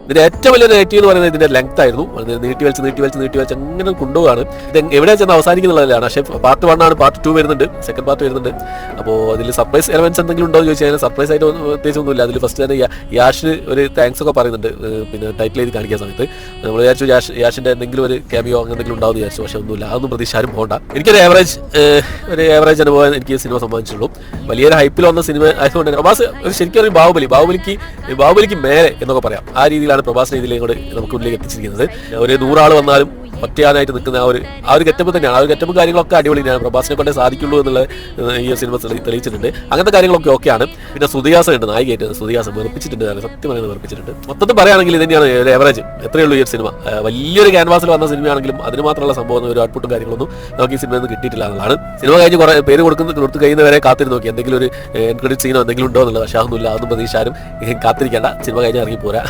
ഇതിന്റെ ഏറ്റവും വലിയ നെഗറ്റീവ് എന്ന് പറയുന്നത് ഇതിന്റെ ലെങ്ത് ആയിരുന്നു. നീട്ടി വലിച്ച് അങ്ങനെ കൊണ്ടുപോകാണ്. ഇത് എവിടെ ചെന്ന് അവസാനിക്കുന്നുള്ളതാണ്. പക്ഷേ പാർട്ട് 1 ആണ്, പാർട്ട് 2 വരുന്നുണ്ട്, സെക്കൻഡ് പാർട്ട് വരുന്നുണ്ട്. അപ്പോൾ അതിൽ സർപ്രൈസ് എലമെന്റ്സ് എന്തെങ്കിലും ഉണ്ടോ എന്ന് ചോദിച്ചാൽ സർപ്രൈസ് ആയിട്ട് പ്രത്യേകിച്ച് ഒന്നുമില്ല. അതിൽ ഫസ്റ്റ് തന്നെ യാഷിന് ഒരു താങ്ക്സ് ഒക്കെ പറയുന്നുണ്ട്, പിന്നെ ടൈറ്റിൽ ചെയ്ത് കാണിക്കുന്ന സമയത്ത്. നമ്മൾ വിചാരിച്ചു യാഷിന്റെ എന്തെങ്കിലും ഒരു ക്യാമിയോ അങ്ങനെ എന്തെങ്കിലും ഉണ്ടാവും വിചാരിച്ചു. പക്ഷേ ഒന്നുമില്ല, അതൊന്നും പ്രതീക്ഷ ആരും പോകണ്ട. എനിക്കൊരു ഏവറേജ് അനുഭവം എനിക്ക് സിനിമ സമ്മാനിച്ചുള്ളൂ. വലിയൊരു ഹൈപ്പിൽ വന്ന സിനിമ ആയതുകൊണ്ട് തന്നെ പ്രഭാസ് ശരിക്കും ഒരു ബാഹുബലിക്ക് മേലെ എന്നൊക്കെ പറയാം. ആ രീതിയിലാണ് പ്രഭാസിനെ ഇതിലേക്ക് നമുക്ക് ഉള്ളിലേക്ക് എത്തിച്ചിരിക്കുന്നത്. ഒരു 100 ആൾ വന്നാലും ഒറ്റയാനായിട്ട് നിൽക്കുന്ന ആ ഒരു ഗെറ്റപ്പ് തന്നെയാണ്. ആ ഒരു ഗെറ്റപ്പും കാര്യങ്ങളൊക്കെ അടിപൊളിയാണ്. പ്രഭാസിനെ കൊണ്ടേ സാധിക്കുള്ളൂ എന്നുള്ള ഈ സിനിമ തെളിയിച്ചിട്ടുണ്ട്. അങ്ങനത്തെ കാര്യങ്ങളൊക്കെ ഓക്കെയാണ്. പിന്നെ സുധിയാസം ഉണ്ട്, നായികയായിട്ട് സുധിയാസം വെറുപ്പിച്ചിട്ടുണ്ട്, സത്യം പറയുന്നത് വെറുപ്പിച്ചിട്ടുണ്ട്. മൊത്തത്തിൽ പറയുകയാണെങ്കിൽ ഇതന്നെയാണ് ഒരു ഏവറേജ്. എത്രയേ ഉള്ളൂ ഈ സിനിമ. വലിയൊരു ക്യാൻവാസിൽ വന്ന സിനിമയാണെങ്കിലും അതിന് മാത്രമുള്ള സംഭവം ഒരു ഔട്ട്പുട്ടും കാര്യങ്ങളൊന്നും നമുക്ക് ഈ സിനിമയിൽ നിന്ന് കിട്ടിയിട്ടില്ല എന്നുള്ളതാണ്. സിനിമ കഴിഞ്ഞ് കുറേ പേര് കൊടുത്ത് കഴിയുന്നവരെ കാത്തിരുന്ന് നോക്കി എന്തെങ്കിലും ഒരു എൻക്രെഡിറ്റ് സീനോ എന്തെങ്കിലും ഉണ്ടോ എന്നുള്ളത്. പക്ഷേ അതൊന്നുമില്ല, അതൊന്നും പ്രതീക്ഷ ആരും കാത്തിരിക്കേണ്ട. സിനിമ കഴിഞ്ഞ് ഇറങ്ങി പോരാ.